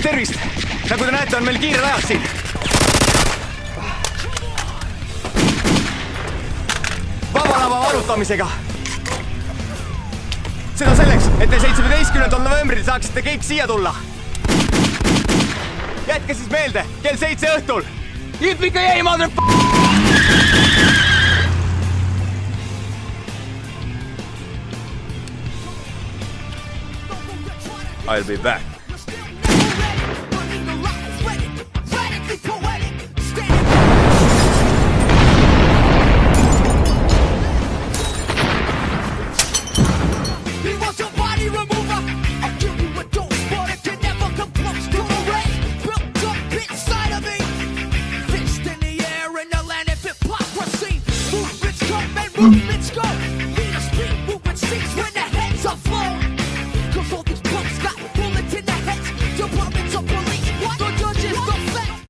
tervist! Nagu te näete, on meil kiired ajad siin. Vabalava valutamisega. Seda selleks, et te 17. novembril saaksite kõik siia tulla. Jätke siis meelde, kell 7 õhtul. Yippee-ki-yay, I'll be back.